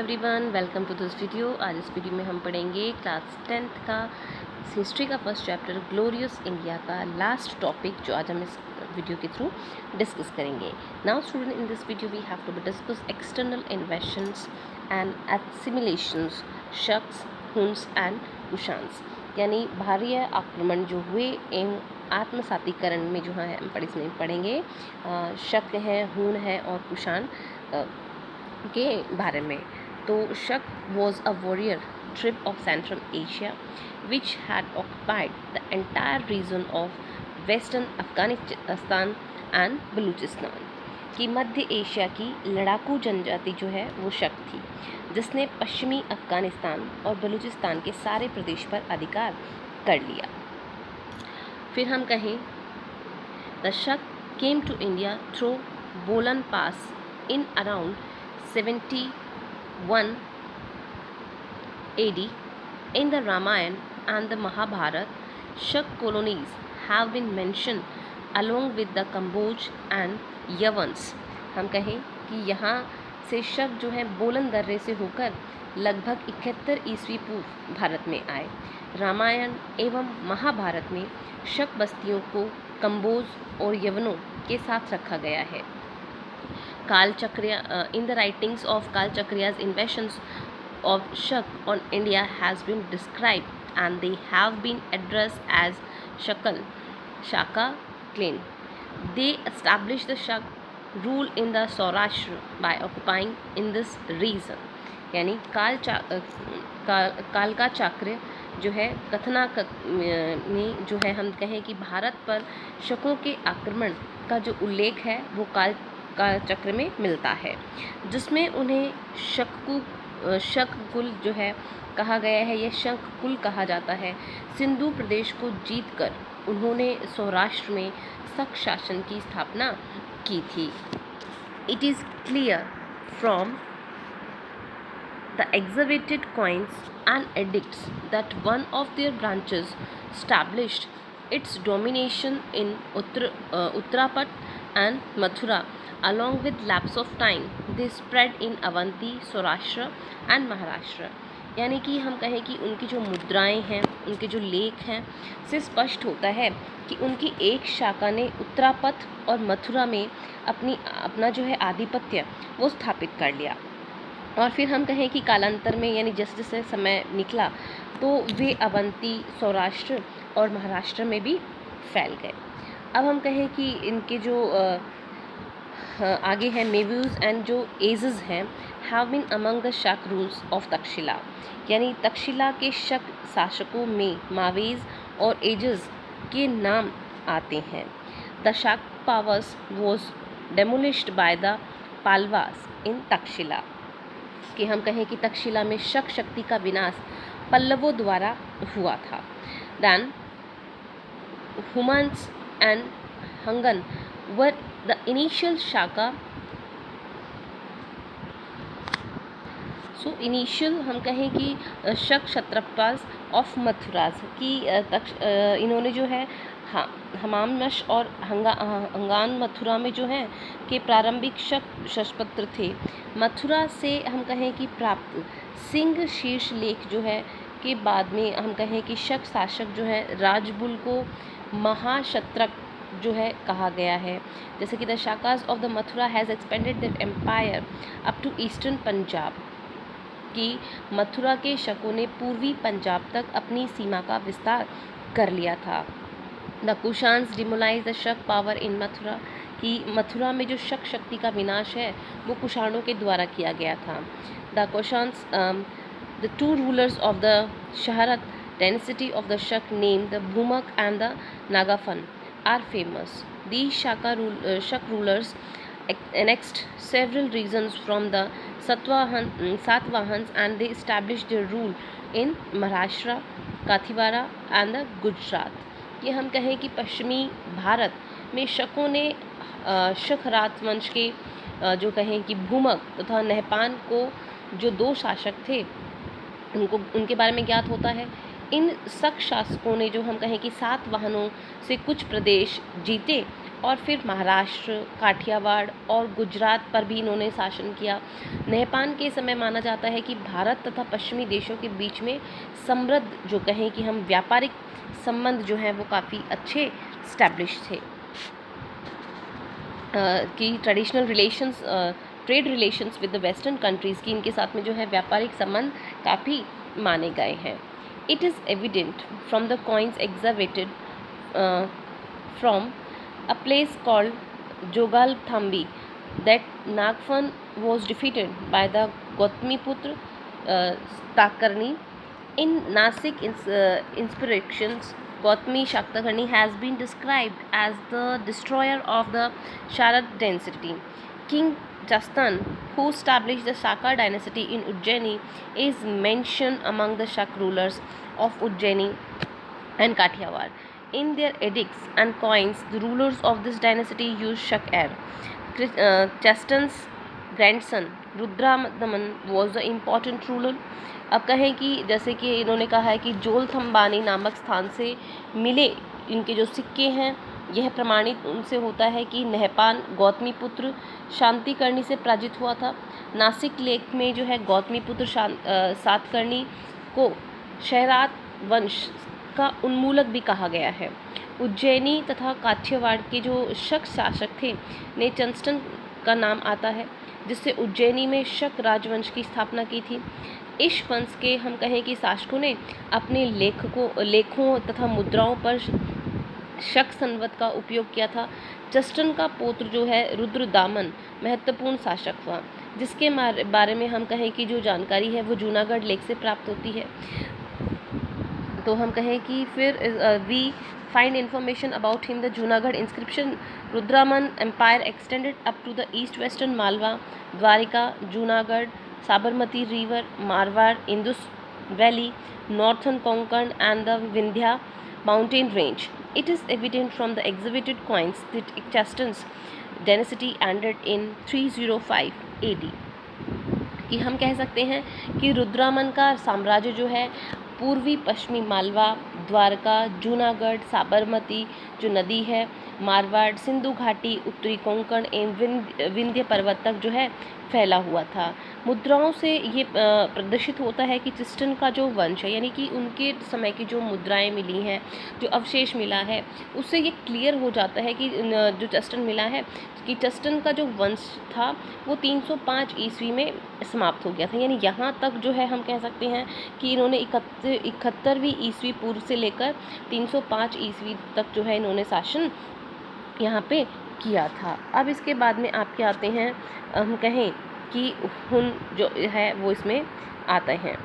Everyone, welcome to this video. आज इस video में हम पढ़ेंगे क्लास 10th का हिस्ट्री का फर्स्ट चैप्टर ग्लोरियस इंडिया का लास्ट टॉपिक, जो आज हम इस वीडियो के थ्रू डिस्कस करेंगे। Now student, in this video we have to discuss external invasions and assimilations, Shakas, Huns and Kushans, यानी बाहरी आक्रमण जो हुए एवं आत्मसातीकरण में जो है हम इसमें पढ़ेंगे शक है, हून है और कुशान के बारे में। तो Shaka was a warrior tribe of central Asia which had occupied the entire region of western Afghanistan and Balochistan, कि मध्य एशिया की लड़ाकू जनजाति जो है वो शक थी, जिसने पश्चिमी अफगानिस्तान और बलूचिस्तान के सारे प्रदेश पर अधिकार कर लिया। फिर हम कहें द शक केम टू इंडिया थ्रू बोलन पास in around 71 AD. In the Ramayana and the Mahabharata, Shak colonies have been mentioned along with the Kamboj and Yavans. हम कहें कि यहाँ से शक जो है बोलन दर्रे से होकर लगभग 71 ईस्वी पूर्व भारत में आए। रामायण एवं महाभारत में शक बस्तियों को कंबोज और यवनों के साथ रखा गया है। Kalchakriya, in the writings of Kalchakriya's invasions of Shak on India has been described, and they have been addressed as Shaka clan. They established the Shak rule in the Saurashtra by occupying in this region. यानी काल का चाक्र जो है कथना में जो है हम कहें कि भारत पर शकों के आक्रमण का जो उल्लेख है वो काल चक्र में मिलता है, जिसमें उन्हें शक कुल जो है कहा गया है। यह शक कुल कहा जाता है। सिंधु प्रदेश को जीतकर उन्होंने सौराष्ट्र में शक शासन की स्थापना की थी। It is clear from the excavated coins and edicts that one of their branches established its domination in Uttarapat and Mathura. Along with lapse of time, they spread in Avanti, Saurashtra and Maharashtra. यानी कि हम कहें कि उनकी जो मुद्राएं हैं, उनके जो लेख हैं, से स्पष्ट होता है कि उनकी एक शाखा ने उत्तरापथ और मथुरा में अपना जो है आधिपत्य वो स्थापित कर लिया। और फिर हम कहें कि कालांतर में, यानी जैसे जैसे समय निकला, तो वे अवंती, सौराष्ट्र और महाराष्ट्र में भी फैल गए। अब हम कहें कि इनके जो आगे है मेव्यूज़ एंड जो एजेस हैं, हैव बीन अमंग द शक रूल्स ऑफ तक्षशिला, यानी तक्षशिला के शक शासकों में मावेज और एजेस के नाम आते हैं। The Shaka powers was demolished by the Pallavas in Taxila, कि हम कहें कि तक्षशिला में शक शक्ति का विनाश पल्लवों द्वारा हुआ था। देन हुमांस एंड हंगन वर द इनिशियल शाखा। सो इनिशियल हम कहें कि शक क्षत्रपास ऑफ मथुराज की इन्होंने जो है हमामनश और हंगान मथुरा में जो है कि प्रारंभिक शक शस्त्रपत्र थे। मथुरा से हम कहें कि प्राप्त सिंह शीर्ष लेख जो है के बाद में हम कहें कि शक शासक जो है राजबुल को महाशत्रक जो है कहा गया है। जैसे कि the Shakas of the Mathura has expanded the empire up to eastern Punjab, कि मथुरा के शकों ने पूर्वी पंजाब तक अपनी सीमा का विस्तार कर लिया था। द कुशान्स डिमोलाइज द शक पावर इन मथुरा, कि मथुरा में जो शक शक्ति का विनाश है वो कुषाणों के द्वारा किया गया था। The Kushans the two rulers of the Kshaharata dynasty of the Shaka name the Bhumaka and the Nahapana are famous. These Shak rulers annexed several regions from the Satvahans and they established their rule in Maharashtra, Kathiawara and the Gujarat. ये हम कहें कि पश्चिमी भारत में शकों ने शक वंश के जो कहें कि भूमक तथा नहपान को जो दो शासक थे उनके बारे में ज्ञात होता है। इन शक शासकों ने जो हम कहें कि 7 वाहनों से कुछ प्रदेश जीते और फिर महाराष्ट्र, काठियावाड़ और गुजरात पर भी इन्होंने शासन किया। नहपान के समय माना जाता है कि भारत तथा पश्चिमी देशों के बीच में समृद्ध जो कहें कि हम व्यापारिक संबंध जो हैं वो काफ़ी अच्छे स्टैब्लिश थे, कि traditional relations, trade relations with the western countries की इनके साथ में जो है व्यापारिक संबंध काफ़ी माने गए हैं। It is evident from the coins excavated from a place called Jogalthambi that Nagfan was defeated by the Gautamiputra Shatakarni. In Nasik inscriptions, Gautami Shatakarni has been described as the destroyer of the Sharad dynasty. King Jastan, who established the Shaka dynasty in Ujjaini, is mentioned among the Shak rulers of Ujjaini and Kathiawar. In their edicts and coins, the rulers of this dynasty used Shak air. Chastan's grandson रुद्रामदमन was the important ruler. अब कहें कि जैसे कि इन्होंने कहा है कि जोलथम्बानी नामक स्थान से मिले इनके जो सिक्के हैं, यह प्रमाणित उनसे होता है कि नहपान गौतमीपुत्र शांतिकर्णी से पराजित हुआ था। नासिक लेख में जो है गौतमीपुत्र सातकर्णी को शहरात वंश का उन्मूलक भी कहा गया है। उज्जैनी तथा काठियावाड़ के जो शक शासक थे ने चंस्टन का नाम आता है, जिससे उज्जैनी में शक राजवंश की स्थापना की थी। इस वंश के हम कहें कि शासकों ने अपने लेखों तथा मुद्राओं पर शक संवत का उपयोग किया था। चस्टन का पुत्र जो है रुद्रदामन महत्वपूर्ण शासक हुआ, जिसके बारे में हम कहें कि जो जानकारी है वो जूनागढ़ लेख से प्राप्त होती है। तो हम कहें कि फिर we find information about him. The Junagadh inscription, Rudraman empire extended up to the east-western Malwa, Dwarika, Junagadh, Sabarmati river, Marwar, Indus valley, northern Konkan and the Vindhya mountain range. It is evident from the exhibited coins that Chastan's dynasty ended in 305 AD. कि हम कह सकते हैं कि रुद्रामन का साम्राज्य जो है पूर्वी पश्चिमी मालवा, द्वारका, जूनागढ़, साबरमती जो नदी है, मारवाड़, सिंधु घाटी, उत्तरी कोंकण एवं विंध्य पर्वत तक जो है फैला हुआ था। मुद्राओं से ये प्रदर्शित होता है कि चस्टन का जो वंश है, यानी कि उनके समय की जो मुद्राएं मिली हैं, जो अवशेष मिला है, उससे ये क्लियर हो जाता है कि जो चस्टन मिला है कि चस्टन का जो वंश था वो 305 ईस्वी में समाप्त हो गया था। यानी यहाँ तक जो है हम कह सकते हैं कि इन्होंने 71वीं ईस्वी पूर्व से लेकर 305 ईस्वी तक जो है इन्होंने शासन यहाँ पे किया था। अब इसके बाद में आपके आते हैं, हम कहें कि हुन जो है वो इसमें आते हैं।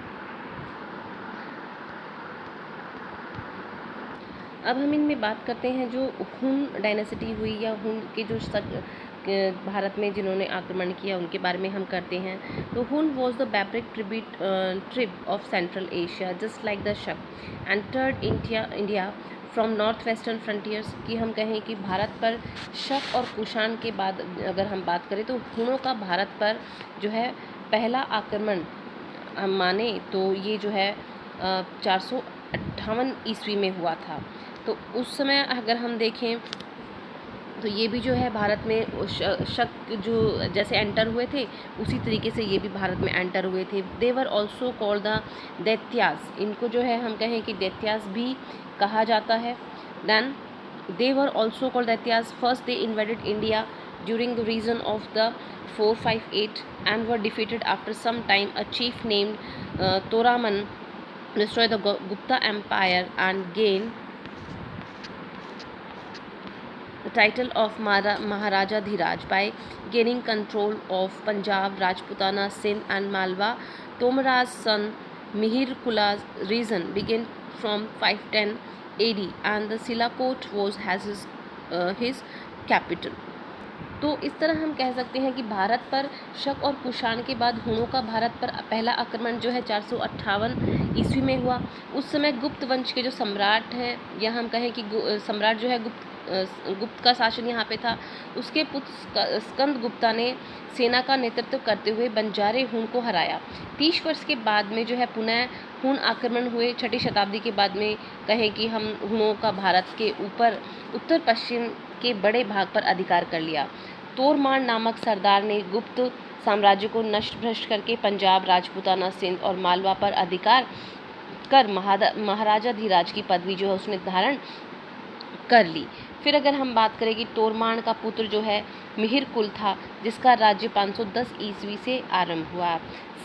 अब हम इनमें बात करते हैं जो हुन डायनेसिटी हुई या हुन के जो भारत में जिन्होंने आक्रमण किया उनके बारे में हम करते हैं। तो Hun was the barbaric tribe of central Asia just like the Shaka entered India from north western frontiers. कि हम कहें कि भारत पर शक और कुषाण के बाद अगर हम बात करें तो हुनों का भारत पर जो है पहला आक्रमण हम माने तो ये जो है 458 ईस्वी में हुआ था। तो उस समय अगर हम देखें तो ये भी जो है भारत में शक जो जैसे एंटर हुए थे उसी तरीके से ये भी भारत में एंटर हुए थे। दे वर ऑल्सो कॉल्ड द दैत्यास। इनको जो है हम कहें कि दैत्यास भी कहा जाता है। Then they were also called Daityas. First they invaded India during the region of the 458 and were defeated after some time. A chief named Toraman destroyed the Gupta Empire and gained the title of Maharaja Dhiraj by gaining control of Punjab, Rajputana, Sindh and Malwa. Tomaraj's son Mihir Kula's reign began from 510 AD and the Sialkot was his capital. तो इस तरह हम कह सकते हैं कि भारत पर शक और कुषाण के बाद हुनों का भारत पर पहला आक्रमण जो है 458 ईस्वी में हुआ। उस समय गुप्त वंश के जो सम्राट हैं, या हम कहें कि सम्राट जो है गुप्त का शासन यहाँ पे था। उसके पुत्र स्कंद गुप्ता ने सेना का नेतृत्व करते हुए बंजारे हुन को हराया। 30 वर्ष के बाद में जो है पुनः हुन आक्रमण हुए। 6ठी शताब्दी के बाद में कहें कि हम हुनों का भारत के ऊपर उत्तर पश्चिम के बड़े भाग पर अधिकार कर लिया। तोरमान नामक सरदार ने गुप्त साम्राज्य को नष्ट भ्रष्ट करके पंजाब, राजपूताना, सिंध और मालवा पर अधिकार कर महाराजा धीराज की पदवी जो है उसने धारण कर ली। फिर अगर हम बात करें कि तोरमान का पुत्र जो है मिहिर कुल था, जिसका राज्य 510 ईस्वी से आरंभ हुआ।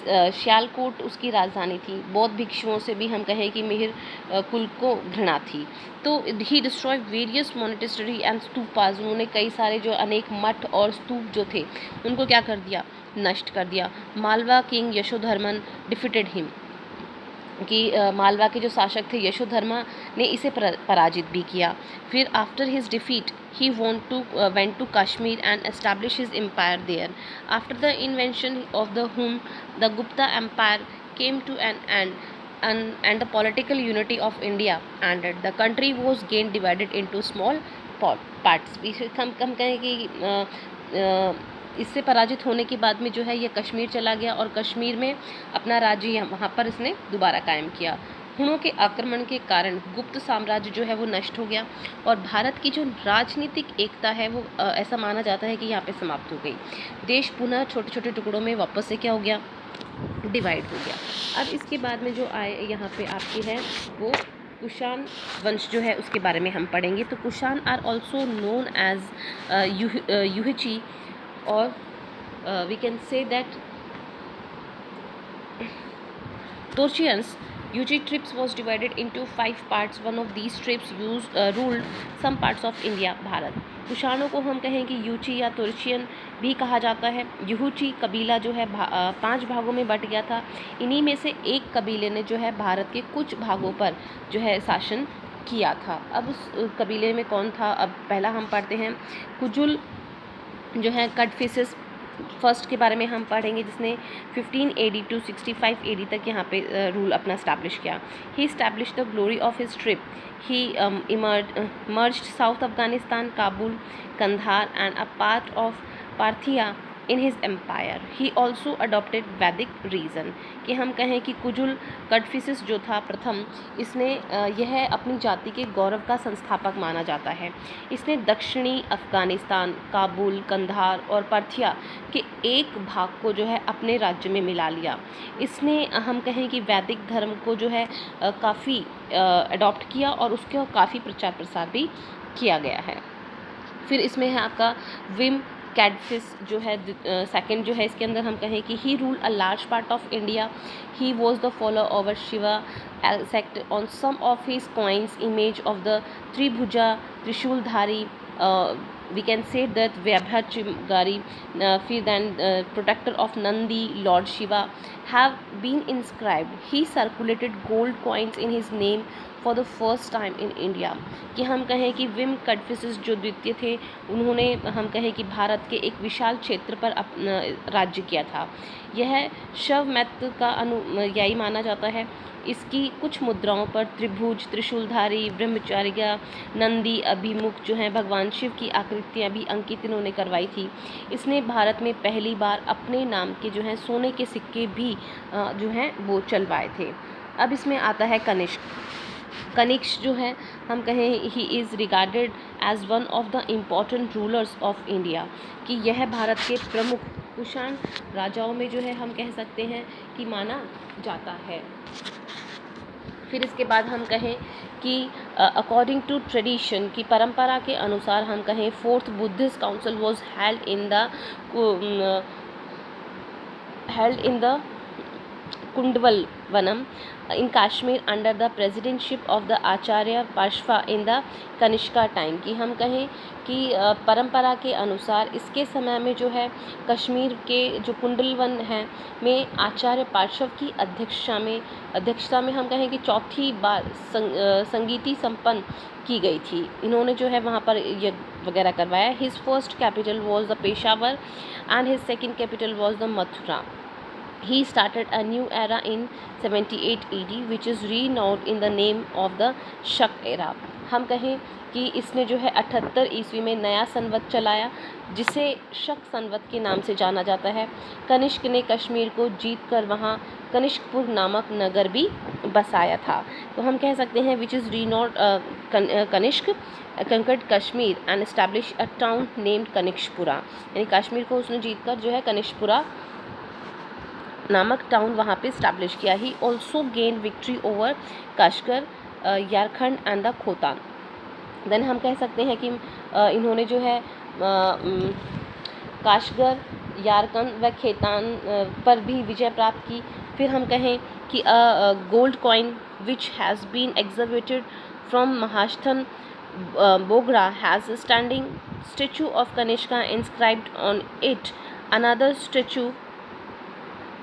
सियालकोट उसकी राजधानी थी। बौद्ध भिक्षुओं से भी हम कहें कि मिहिर कुल को घृणा थी। तो he destroy various monastery and stupas, उन्होंने कई सारे जो अनेक मठ और स्तूप जो थे उनको क्या कर दिया, नष्ट कर दिया। Malwa king Yashodharman defeated him, कि मालवा के जो शासक थे यशोधर्मा ने इसे पराजित भी किया। फिर after his defeat he went to Kashmir and established his empire there. After the invention of the Hun, the Gupta Empire came to an end, and the political unity of India ended. The country was again divided into small parts. हम कहें कि इससे पराजित होने के बाद में जो है ये कश्मीर चला गया और कश्मीर में अपना राज्य वहाँ पर इसने दोबारा कायम किया। हुणों के आक्रमण के कारण गुप्त साम्राज्य जो है वो नष्ट हो गया और भारत की जो राजनीतिक एकता है वो ऐसा माना जाता है कि यहाँ पे समाप्त हो गई। देश पुनः छोटे छोटे टुकड़ों में वापस से क्या हो गया, डिवाइड हो गया। अब इसके बाद में जो आए यहाँ पे आपकी है वो कुषाण वंश जो है उसके बारे में हम पढ़ेंगे। तो Kushan are also known as Yuezhi और we can say that Torchians. Yuchi tribes was divided into 5 parts. One of these tribes ruled some parts of India, Bharat. कुषाणों को हम कहें कि यूची या तुर्चियन भी कहा जाता है। युहुची कबीला जो है 5 भागों में बट गया था। इन्हीं में से एक कबीले ने जो है भारत के कुछ भागों पर जो है शासन किया था। अब उस कबीले में कौन था, अब पहला हम पढ़ते हैं। कुजुल जो है कटफिसिस फर्स्ट के बारे में हम पढ़ेंगे, जिसने 15 AD टू 65 AD तक यहाँ पे रूल अपना स्टैब्लिश किया। He establish the glory of his tribe. He merged south Afghanistan, Kabul, Kandahar and a part of Parthia in his empire. He also adopted Vedic religion, कि हम कहें कि कुजुल कटफिसिस जो था प्रथम, इसने यह अपनी जाति के गौरव का संस्थापक माना जाता है। इसने दक्षिणी अफगानिस्तान, काबुल, कंधार और पार्थिया के एक भाग को जो है अपने राज्य में मिला लिया। इसने हम कहें कि वैदिक धर्म को जो है काफ़ी अडॉप्ट किया और उसके काफ़ी प्रचार प्रसार भी किया गया है। फिर इसमें है आपका विम कैडफिस जो है सेकंड जो है, इसके अंदर हम कहें कि he rule a large part of India. He was the follower Shiva sect on some of his coins image of the Tribhuja Trishuldhari, we can say that Vyabhachigari, फिर then protector of Nandi, Lord Shiva, have been inscribed. He circulated gold coins in his name for the first time in India. कि हम कहें कि Vim कटफिसिस जो द्वितीय थे, उन्होंने हम कहें कि भारत के एक विशाल क्षेत्र पर अपना राज्य किया था। यह शवमैत्य का अनुयायी माना जाता है। इसकी कुछ मुद्राओं पर त्रिभुज, त्रिशूलधारी, ब्रह्मचारिया, नंदी, अभिमुख जो हैं भगवान शिव की आकृतियाँ भी अंकित इन्होंने करवाई थी। इसने भारत में पहली बार अपने नाम के जो हैं सोने के सिक्के भी जो हैं वो चलवाए थे। अब इसमें आता है कनिष्क। कनिष्क जो है हम कहें he is regarded as one of the important rulers of India, कि यह भारत के प्रमुख कुषाण राजाओं में जो है हम कह सकते हैं कि माना जाता है। फिर इसके बाद हम कहें कि अकॉर्डिंग टू ट्रेडिशन, की परंपरा के अनुसार हम कहें fourth Buddhist council was held in the Kundvalvanam in Kashmir under the presidency of the Acharya Parshva in the Kanishka time। कि हम कहें कि परंपरा के अनुसार इसके समय में जो है कश्मीर के जो कुंडलवन है में आचार्य पार्श्व की अध्यक्षता में हम कहें कि चौथी बार संगीति संपन्न की गई थी। इन्होंने जो है वहाँ पर यज्ञ वगैरह करवाया। His first capital was the Peshawar and his second capital was the Mathura. He started a new era in 78 AD, which is renowned in the name of the Shak era. हम कहें कि इसने जो है 78 ईस्वी में नया संवत चलाया, जिसे शक संवत के नाम से जाना जाता है। कनिष्क ने कश्मीर को जीत कर वहाँ कनिष्कपुर नामक नगर भी बसाया था। तो हम कह सकते हैं which is renowned Kanishka conquered Kashmir and establish a town named Kanishkapura, यानी कश्मीर को उसने जीत कर जो है कनिष्कपुरा नामक टाउन वहाँ पे इस्टेब्लिश किया। He also gain victory over Kashgar, Yarkand and the Khotan. Then हम कह सकते हैं कि इन्होंने जो है काशगर, यारकंद व खेतान पर भी विजय प्राप्त की। फिर हम कहें कि gold coin which has been exhibited from Mahasthan Bogra has standing statue of Kanishka inscribed on it. Another statue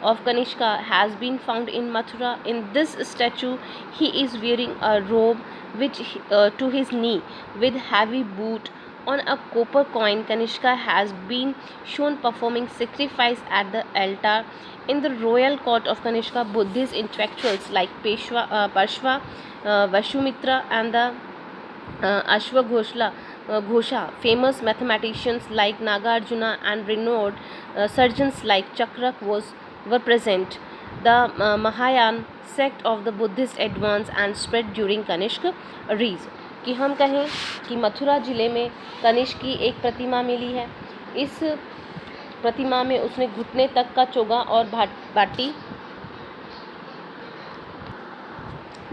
of Kanishka has been found in Mathura. In this statue, he is wearing a robe which to his knee with heavy boot. On a copper coin, Kanishka has been shown performing sacrifice at the altar. In the royal court of Kanishka, Buddhist intellectuals like Parshva, Vashumitra, and the Ashwagosha, famous mathematicians like Nagarjuna, and renowned surgeons like Chakrak were present. The Mahayana sect of the Buddhist advanced and spread during Kanishk reign. कि हम कहें कि मथुरा ज़िले में कनिष्क की एक प्रतिमा मिली है। इस प्रतिमा में उसने घुटने तक का चोगा और बाटी,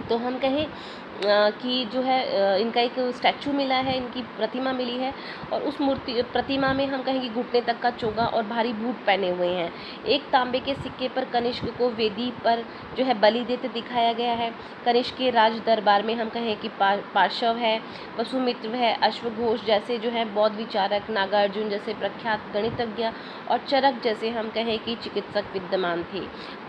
तो हम कहें कि जो है इनका एक स्टैचू मिला है, इनकी प्रतिमा मिली है, और उस प्रतिमा में हम कहें कि घुटने तक का चोगा और भारी बूट पहने हुए हैं। एक तांबे के सिक्के पर कनिष्क को वेदी पर जो है बलि देते दिखाया गया है। कनिष्क के राज दरबार में हम कहें कि पार्श्व है, वसुमित्र है, अश्वघोष जैसे जो है बौद्ध विचारक, नागार्जुन जैसे प्रख्यात गणितज्ञ और चरक जैसे हम कहें कि चिकित्सक विद्यमान थे।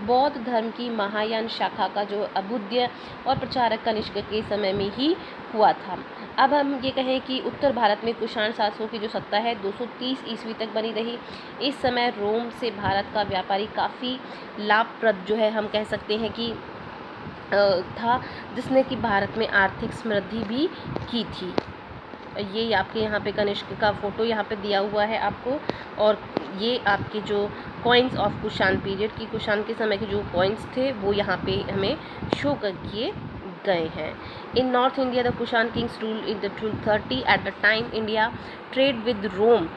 बौद्ध धर्म की महायान शाखा का जो अभ्युदय और प्रचारक कनिष्क के समय में ही हुआ था। अब हम ये कहें कि उत्तर भारत में कुषाण शासकों की जो सत्ता है 230 ईस्वी तक बनी रही। इस समय रोम से भारत का व्यापारी काफ़ी लाभप्रद जो है हम कह सकते हैं कि था, जिसने कि भारत में आर्थिक समृद्धि भी की थी। ये आपके यहाँ पे कनिष्क का फ़ोटो यहाँ पे दिया हुआ है आपको, और ये आपके जो कॉइन्स ऑफ कुषाण पीरियड की, कुषाण के समय के जो कॉइन्स थे वो यहाँ पे हमें शो कर किए गए हैं। In north India the Kushan kings rule in the 1230 at the time India trade with Rome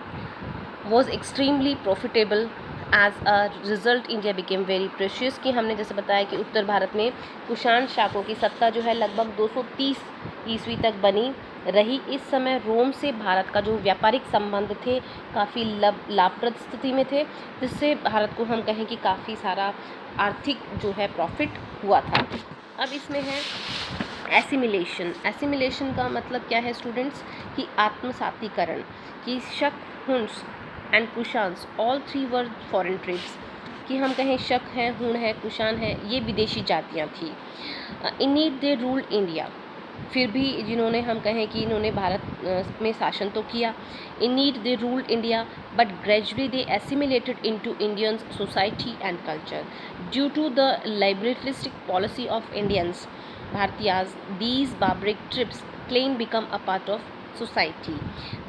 was extremely profitable. As a result India became very precious. कि हमने जैसे बताया कि उत्तर भारत में कुषाण शाकों की सत्ता जो है लगभग 230 ईस्वी तक बनी रही। इस समय रोम से भारत का जो व्यापारिक संबंध थे काफ़ी लाभप्रद स्थिति में थे, जिससे भारत को हम कहें कि काफ़ी सारा आर्थिक जो है प्रॉफिट हुआ था। अब इसमें है एसिमिलेशन। एसिमिलेशन का मतलब क्या है स्टूडेंट्स, कि आत्मसातीकरण। कि Shaka, Huns and Kushans all three were foreign tribes. कि हम कहें शक है, हुण है, कुषाण है, ये विदेशी जातियाँ थी। In need they rule India. फिर भी जिन्होंने हम कहें कि इन्होंने भारत में शासन तो किया। Indeed they rule India but gradually they assimilated into Indian society and culture due to the liberalistic policy of Indians Bharatiyas these barbaric tribes claim become a part of society.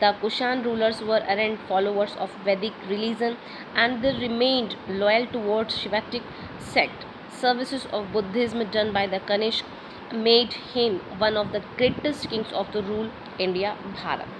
The Kushan rulers were ardent followers of Vedic religion and they remained loyal towards Shivatic sect. Services of Buddhism done by the Kanishk made him one of the greatest kings of the rule India Bharat.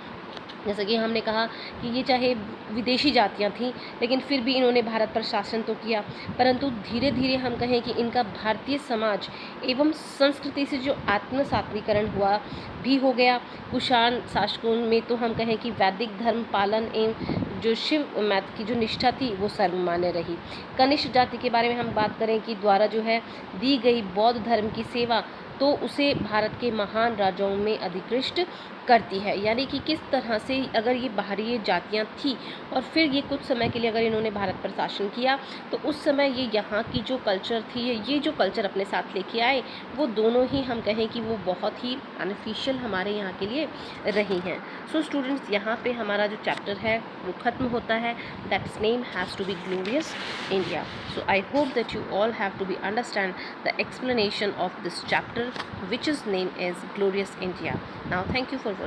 जैसा कि हमने कहा कि ये चाहे विदेशी जातियाँ थीं, लेकिन फिर भी इन्होंने भारत पर शासन तो किया, परंतु धीरे धीरे हम कहें कि इनका भारतीय समाज एवं संस्कृति से जो आत्मसातीकरण हुआ भी हो गया। कुषाण शासकों में तो हम कहें कि वैदिक धर्म पालन एवं जो शिव मैथ की जो निष्ठा थी वो सर्वमान्य रही। कनिष्क जाति के बारे में हम बात करें कि द्वारा जो है दी गई बौद्ध धर्म की सेवा तो उसे भारत के महान राजाओं में अधिकृष्ट करती है। यानी कि किस तरह से अगर ये बाहरी जातियाँ थी और फिर ये कुछ समय के लिए अगर इन्होंने भारत पर शासन किया तो उस समय ये यहाँ की जो कल्चर थी, ये जो कल्चर अपने साथ लेके आए, वो दोनों ही हम कहें कि वो बहुत ही बेनिफिशियल हमारे यहाँ के लिए रही हैं। सो स्टूडेंट्स, यहाँ पे हमारा जो चैप्टर है वो ख़त्म होता है। That's name has to be glorious India. So I hope that you all have to be understand the explanation of this chapter which is named as Glorious India. Now, thank you for watching.